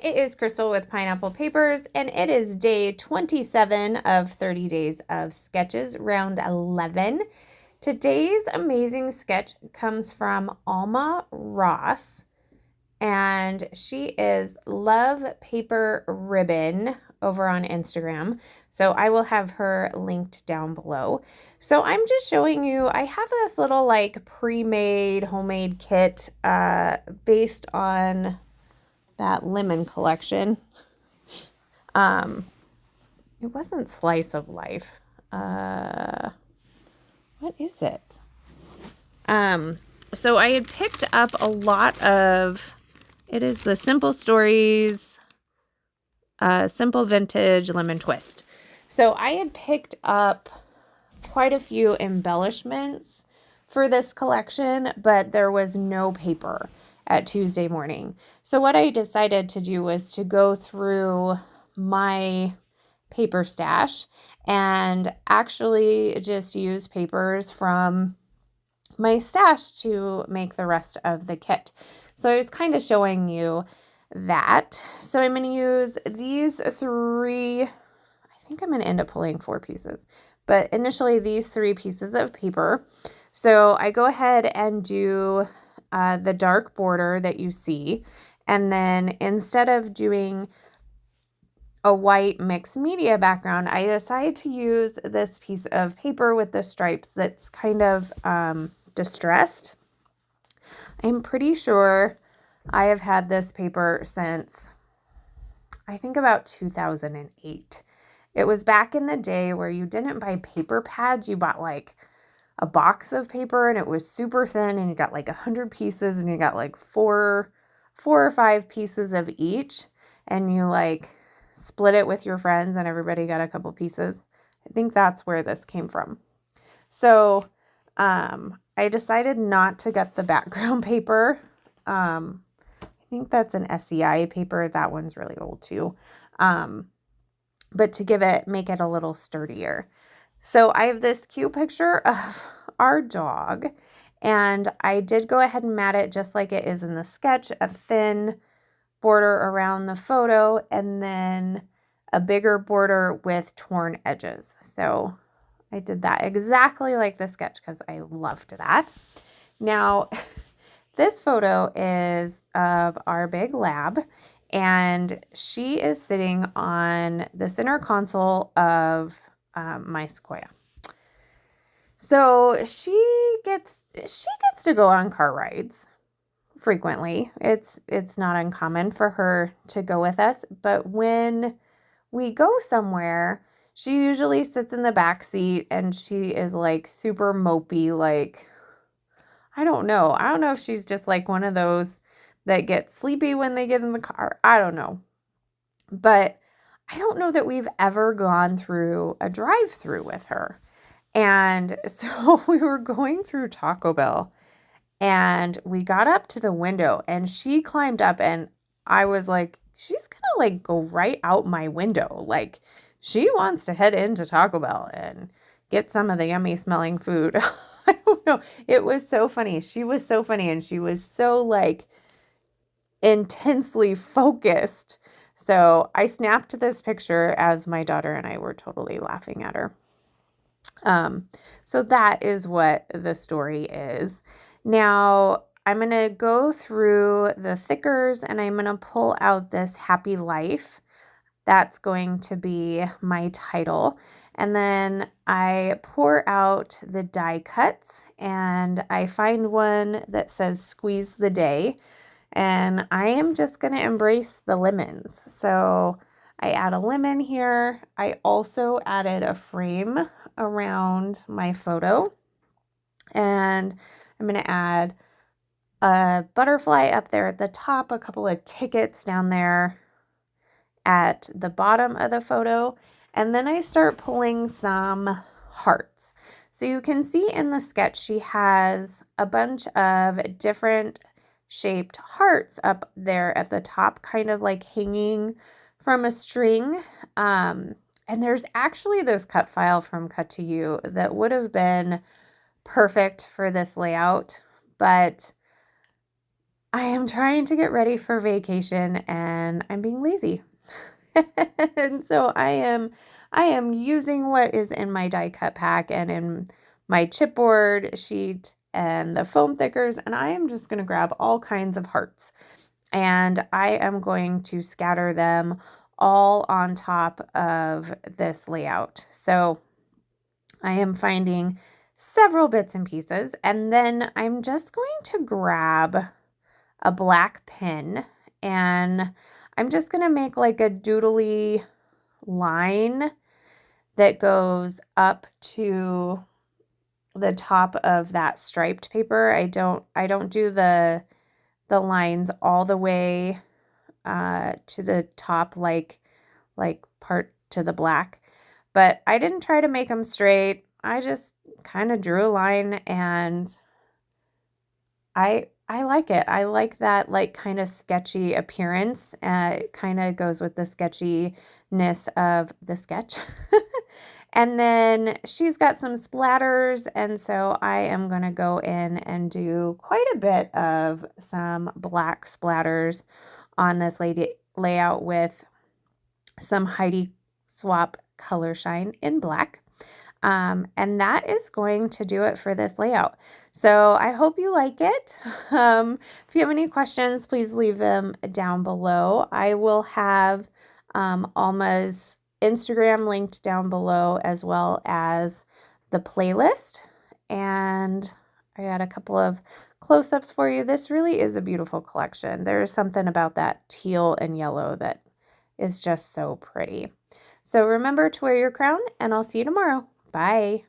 it is Crystal with Pineapple Papers, and it is day 27 of 30 days of sketches, round 11. Today's amazing sketch comes from Alma Ross, and she is Love Paper Ribbon over on Instagram. So I will have her linked down below. So I'm just showing you, I have this little like pre-made homemade kit based on that lemon collection. It wasn't Slice of Life. What is it? So I had picked up a lot of, it is the Simple Stories, Simple Vintage Lemon Twist. So I had picked up quite a few embellishments for this collection, but there was no paper at Tuesday morning. So what I decided to do was to go through my paper stash and actually just use papers from my stash to make the rest of the kit. So I was kind of showing you that. So I'm going to use these three, I think I'm going to end up pulling 4 pieces, but initially these 3 pieces of paper. So I go ahead and do the dark border that you see. And then instead of doing a white mixed media background, I decided to use this piece of paper with the stripes that's kind of distressed. I'm pretty sure I have had this paper since I think about 2008. It was back in the day where you didn't buy paper pads, you bought like a box of paper and it was super thin and you got like 100 pieces and you got like four or 5 pieces of each and you like split it with your friends and everybody got a couple pieces. I think that's where this came from. So I decided not to get the background paper. I think that's an SEI paper. That one's really old too. But to make it a little sturdier. So I have this cute picture of our dog, and I did go ahead and mat it just like it is in the sketch, a thin border around the photo, and then a bigger border with torn edges. So I did that exactly like the sketch because I loved that. Now, this photo is of our big lab, and she is sitting on the center console of my Sequoia. So she gets to go on car rides frequently. It's not uncommon for her to go with us, but when we go somewhere, she usually sits in the back seat and she is like super mopey, like I don't know if she's just like one of those that get sleepy when they get in the car. I don't know. But I don't know that we've ever gone through a drive-through with her. And so we were going through Taco Bell and we got up to the window and she climbed up and I was like, she's gonna like go right out my window. Like she wants to head into Taco Bell and get some of the yummy smelling food. I don't know. It was so funny. She was so funny and she was so like intensely focused. So I snapped this picture as my daughter and I were totally laughing at her. So that is what the story is. Now I'm going to go through the thickers and I'm going to pull out this Happy Life. That's going to be my title. And then I pour out the die cuts and I find one that says Squeeze the Day. And I am just going to embrace the lemons. So I add a lemon here. I also added a frame around my photo. And I'm going to add a butterfly up there at the top, a couple of tickets down there at the bottom of the photo. And then I start pulling some hearts. So you can see in the sketch, she has a bunch of different shaped hearts up there at the top, kind of like hanging from a string. And there's actually this cut file from Cut to You that would have been perfect for this layout, but I am trying to get ready for vacation and I'm being lazy. And so I am using what is in my die cut pack and in my chipboard sheet and the foam thickers, and I am just going to grab all kinds of hearts and I am going to scatter them all on top of this layout. So I am finding several bits and pieces, and then I'm just going to grab a black pen and I'm just going to make like a doodly line that goes up to the top of that striped paper. I don't do the lines all the way to the top like part to the black, but I didn't try to make them straight. I just kind of drew a line, and I like it. I like that like kind of sketchy appearance. It kind of goes with the sketchiness of the sketch. And then she's got some splatters, and so I am going to go in and do quite a bit of some black splatters on this layout with some Heidi Swapp Color Shine in black. And that is going to do it for this layout. So I hope you like it. If you have any questions, please leave them down below. I will have Alma's Instagram linked down below, as well as the playlist. And I got a couple of close-ups for you. This really is a beautiful collection. There's something about that teal and yellow that is just so pretty. So remember to wear your crown, and I'll see you tomorrow. Bye.